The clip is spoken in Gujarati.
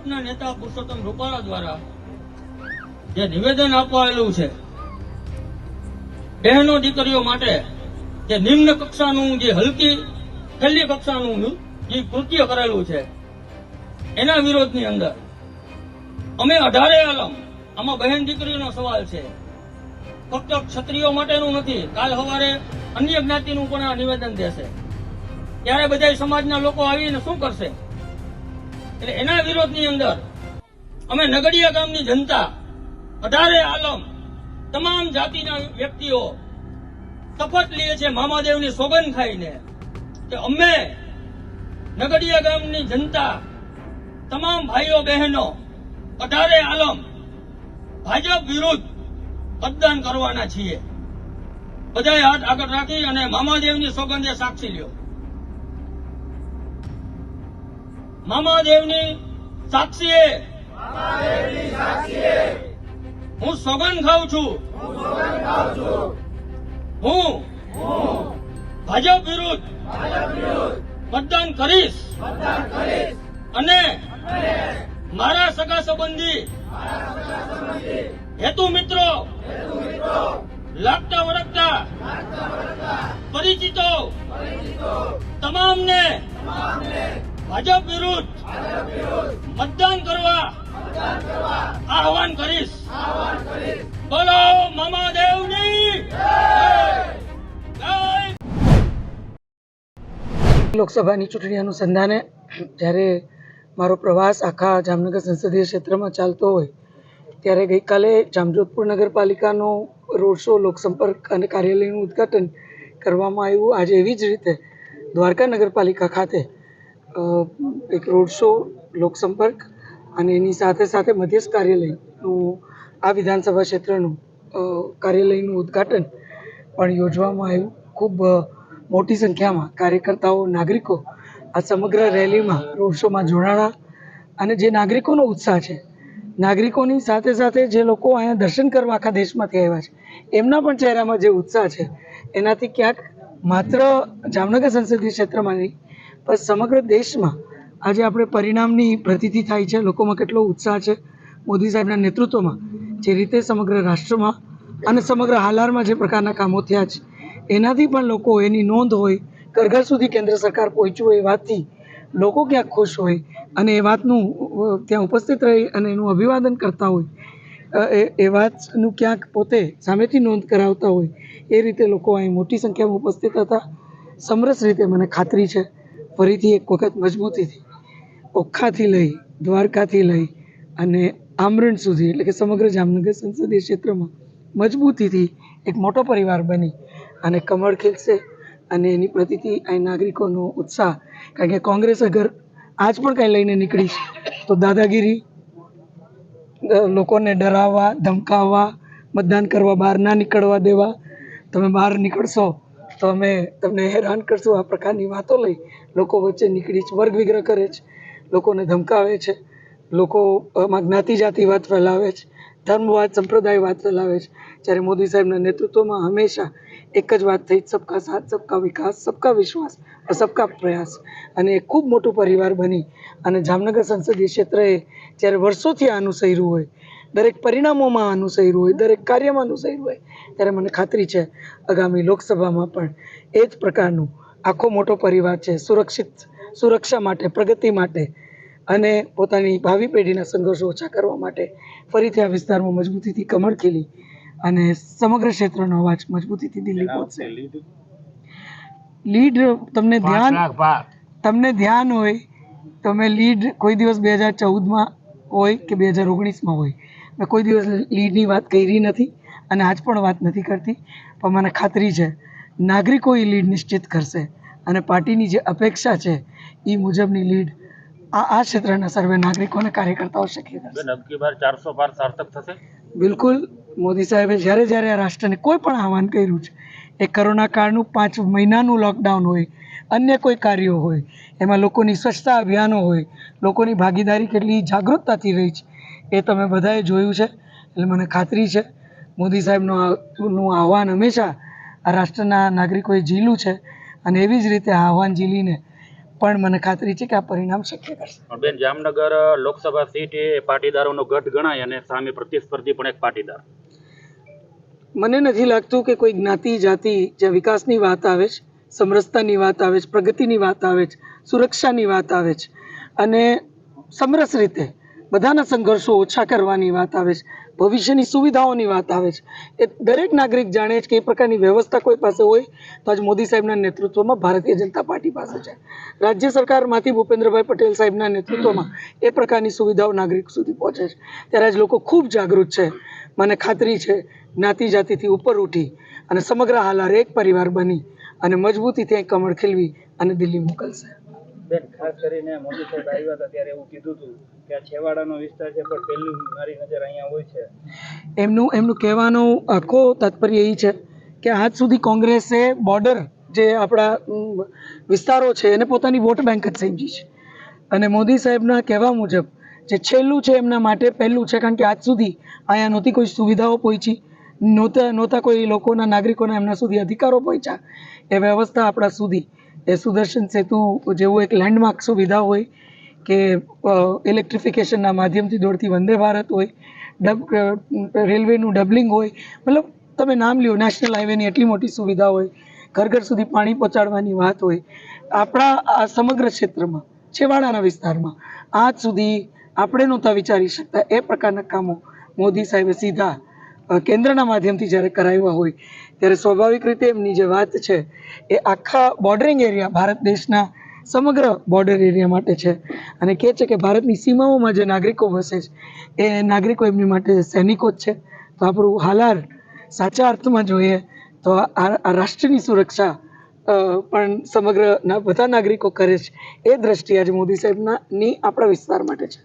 આપના નેતા પુરુષોત્તમ રૂપાલા દ્વારા જે નિવેદન આપવાયેલું છે, બહેનો દીકરીઓ માટે જે નિમ્ન કક્ષાનું, જે હલકી છેલ્લી કક્ષાનું જે કૃત્ય કરેલું છે, એના વિરોધની અંદર અમે 18 આલમ, આમાં બહેન દીકરીઓનો સવાલ છે, ફક્ત ક્ષત્રિયો માટેનું નથી. કાલ સવારે અન્ય જ્ઞાતિનું પણ આ નિવેદન દેશે, ત્યારે બધા સમાજના લોકો આવીને શું કરશે? એટલે એના વિરોધની અંદર અમે નગડિયા ગામની જનતા 18 આલમ તમામ જાતિના વ્યક્તિઓ શપથ લઈએ છીએ, મામાદેવની સોગંદ ખાઈને, કે અમે નગડિયા ગામની જનતા તમામ ભાઈઓ બહેનો 18 આલમ ભાજપ વિરુદ્ધ મતદાન કરવાના છીએ. બધાએ હાથ આગળ રાખી અને મામાદેવની સોગંદે સાક્ષી લ્યો. મામાદેવની સાક્ષીએ હું સોગંદ ખાઉં છું, હું ભાજપ વિરુદ્ધ મતદાન કરીશ અને મારા સગા સંબંધી હેતુ મિત્રો, લાગતા વળગતા પરિચિતો તમામને ભાજપ વિરુદ્ધ મતદાન કરવા આહવાન કરીશ. બોલો મામાદેવની જય. લોકસભાની ચૂંટણી અનુસંધાને જ્યારે મારો પ્રવાસ આખા જામનગર સંસદીય ક્ષેત્રમાં ચાલતો હોય ત્યારે ગઈકાલે જામજોધપુર નગરપાલિકાનો રોડ શો, લોકસંપર્ક અને કાર્યાલયનું ઉદ્ઘાટન કરવામાં આવ્યું. આજે એવી જ રીતે દ્વારકા નગરપાલિકા ખાતે એક રોડ શો, લોકસંપર્ક અને એની સાથે સાથે મધ્યસ્થ કાર્યાલયનું, આ વિધાનસભા ક્ષેત્રનું કાર્યાલયનું ઉદ્ઘાટન પણ યોજવામાં આવ્યું. ખૂબ મોટી સંખ્યામાં કાર્યકર્તાઓ, નાગરિકો આ સમગ્ર રેલીમાં, રોડ શોમાં જોડાણા અને જે નાગરિકોનો ઉત્સાહ છે, નાગરિકોની સાથે સાથે જે લોકો અહીંયા દર્શન કરવા આખા દેશમાંથી આવ્યા છે, એમના પણ ચહેરામાં જે ઉત્સાહ છે, એનાથી ક્યાંક માત્ર જામનગર સંસદીય ક્ષેત્રમાં નહીં પણ સમગ્ર દેશમાં આજે આપણે પરિણામની પ્રતીતિ થાય છે. લોકોમાં કેટલો ઉત્સાહ છે. મોદી સાહેબના નેતૃત્વમાં જે રીતે સમગ્ર રાષ્ટ્રમાં અને સમગ્ર હાલારમાં જે પ્રકારના કામો થયા છે, એનાથી પણ લોકો, એની નોંધ હોય, ઘર ઘર સુધી કેન્દ્ર સરકાર પહોંચ્યું હોય, એ વાતથી લોકો ક્યાંક ખુશ હોય અને એ વાતનું ત્યાં ઉપસ્થિત રહી અને એનું અભિવાદન કરતા હોય, એ વાતનું ક્યાંક પોતે સામેથી નોંધ કરાવતા હોય, એ રીતે લોકો અહીં મોટી સંખ્યામાં ઉપસ્થિત હતા. સમરસ રીતે મને ખાતરી છે ફરીથી એક વખત મજબૂતીથી ઓખાથી લઈ, દ્વારકાથી લઈ અને આમરણ સુધી, એટલે કે સમગ્ર જામનગર સંસદીય ક્ષેત્રમાં મજબૂતીથી એક મોટો પરિવાર બની અને કમળ ખીલશે. અને એની પ્રતિથી અહીં નાગરિકોનો ઉત્સાહ, કારણ કે કોંગ્રેસ અગર આજ પણ કંઈ લઈને નીકળી તો દાદાગીરી, લોકોને ડરાવવા, ધમકાવવા, મતદાન કરવા બહાર ના નીકળવા દેવા, તમે બહાર નીકળશો તો અમે તમને હેરાન કરશું, આ પ્રકારની વાતો લઈ લોકો વચ્ચે નીકળી છે. વર્ગ વિગ્રહ કરે છે, લોકોને ધમકાવે છે, લોકોમાં જ્ઞાતિ જાતિ વાત ફેલાવે છે, ધર્મવાદ, સંપ્રદાયવાદ ફેલાવે છે. જ્યારે મોદી સાહેબના નેતૃત્વમાં હંમેશા એક જ વાત થઈ, સબકા સાથ, સબકા વિકાસ, સબકા વિશ્વાસ, સબકા પ્રયાસ. અને એ ખૂબ મોટું પરિવાર બની અને જામનગર સંસદીય ક્ષેત્રએ જ્યારે વર્ષોથી અનુસર્યું હોય, દરેક પરિણામોમાં અનુસર્યું હોય, દરેક કાર્યમાં અનુસર્યું હોય, ત્યારે મને ખાતરી છે આગામી લોકસભામાં પણ એ જ પ્રકારનું આખો મોટો પરિવાર છે. સુરક્ષા માટે, પ્રગતિ માટે અને પોતાની ભાવિ પેઢીના સંઘર્ષો ઓછા કરવા માટે ફરીથી આ વિસ્તારમાં મજબૂતીથી કમળ ખીલી અને સમગ્ર ક્ષેત્રનો અવાજ મજબૂતીથી દિલ્હી પહોંચશે. લીડ તમને ધ્યાન હોય તો મેં લીડ કોઈ દિવસ 2014માં હોય કે 2019માં હોય, મેં કોઈ દિવસ લીડની વાત કરી નથી અને આજ પણ વાત નથી કરતી. પણ મને ખાતરી છે નાગરિકો એ લીડ નિશ્ચિત કરશે અને પાર્ટીની જે અપેક્ષા છે એ મુજબની લીડ આ ક્ષેત્રના સર્વે નાગરિકો અને કાર્યકર્તાઓ શક્ય કરશે. 400 પાર સાર્થક થશે. બિલકુલ. મોદી સાહેબે જ્યારે જ્યારે આ રાષ્ટ્રને કોઈ પણ આહવાન કર્યું છે, એ કોરોના કાળનું 5 મહિનાનું લોકડાઉન હોય, અન્ય કોઈ કાર્યો હોય, એમાં લોકોની સ્વચ્છતા અભિયાનો હોય, લોકોની ભાગીદારી કેટલી જાગૃતતાથી રહી છે, એ તમે બધાએ જોયું છે. એટલે મને ખાતરી છે મોદી સાહેબનું આહવાન હંમેશા આ રાષ્ટ્રના નાગરિકોએ ઝીલ્યું છે અને એવી જ રીતે આ આહવાન ઝીલીને પણ મને ખાતરી છે કે આ પરિણામ શક્ય કરશે. બેન, જામનગર લોકસભા સીટ એ પાટીદારોનો ગઢ ગણાય અને સામે પ્રતિસ્પર્ધી પણ એક પાટીદાર. મને નથી લાગતું કે કોઈ જ્ઞાતિ જાતિ જ્યાં વિકાસની વાત આવે છે, સમરસતાની વાત આવે છે, પ્રગતિની વાત આવે છે, સુરક્ષાની વાત આવે છે અને સમરસ રીતે બધાના સંઘર્ષો ઓછા કરવાની વાત આવે છે, ભવિષ્યની સુવિધાઓની વાત આવે છે, એ દરેક નાગરિક જાણે છે કે એ પ્રકારની વ્યવસ્થા કોઈ પાસે હોય તો આજ મોદી સાહેબના નેતૃત્વમાં ભારતીય જનતા પાર્ટી પાસે છે. રાજ્ય સરકારમાંથી ભૂપેન્દ્રભાઈ પટેલ સાહેબના નેતૃત્વમાં એ પ્રકારની સુવિધાઓ નાગરિક સુધી પહોંચે છે. ત્યારે આજ લોકો ખૂબ જાગૃત છે. મને ખાતરી છે જ્ઞાતિ જાતિથી ઉપર ઉઠી અને સમગ્ર હાલાર એક પરિવાર બની અને મજબૂતીથી અહીં કમળ ખીલવી અને દિલ્હી મોકલશે. બેન, ખાસ કરીને મોદી સાહેબ આવ્યા હતા ત્યારે એવું કીધું હતું કે આ છેવાડાનો વિસ્તાર છે પણ પહેલી મારી નજર અહીંયા હોય છે. એમનું કહેવાનો આખો તાત્પર્ય એ છે કે આજ સુધી કોંગ્રેસે બોર્ડર જે આપણા વિસ્તારો છે એને પોતાની વોટ બેંક જ સમજી છે અને મોદી સાહેબના કહેવા મુજબ જે છેલ્લું છે એમના માટે પહેલું છે, કારણ કે આજ સુધી અહીંયા નહોતી કોઈ સુવિધાઓ પહોંચી, નહોતા કોઈ લોકોના નાગરિકોના એમના સુધી અધિકારો પહોંચ્યા. એ વ્યવસ્થા આપણા સુધી એ સુદર્શન સેતુ જેવું એક લેન્ડમાર્ક સુવિધા હોય કે ઇલેક્ટ્રિફિકેશનના માધ્યમથી દોડતી વંદે ભારત હોય, રેલવેનું ડબલિંગ હોય, મતલબ તમે નામ લ્યો, નેશનલ હાઈવેની એટલી મોટી સુવિધા હોય, ઘર ઘર સુધી પાણી પહોંચાડવાની વાત હોય. આપણા આ સમગ્ર ક્ષેત્રમાં છેવાડાના વિસ્તારમાં આજ સુધી આપણે નહોતા વિચારી શકતા એ પ્રકારના કામો મોદી સાહેબે સીધા કેન્દ્રના માધ્યમથી જ્યારે કરાવ્યા હોય ત્યારે સ્વાભાવિક રીતે એમની જે વાત છે એ આખા બોર્ડરિંગ એરિયા ભારત દેશના સમગ્ર બોર્ડર એરિયા માટે છે અને કહે છે કે ભારતની સીમાઓમાં જે નાગરિકો વસે છે એ નાગરિકો એમની માટે સૈનિકો જ છે. તો આપણું હાલાર સાચા અર્થમાં જોઈએ તો આ રાષ્ટ્રની સુરક્ષા પણ સમગ્ર બધા નાગરિકો કરે છે. એ દ્રષ્ટિએ આજે મોદી સાહેબની આપણા વિસ્તાર માટે છે.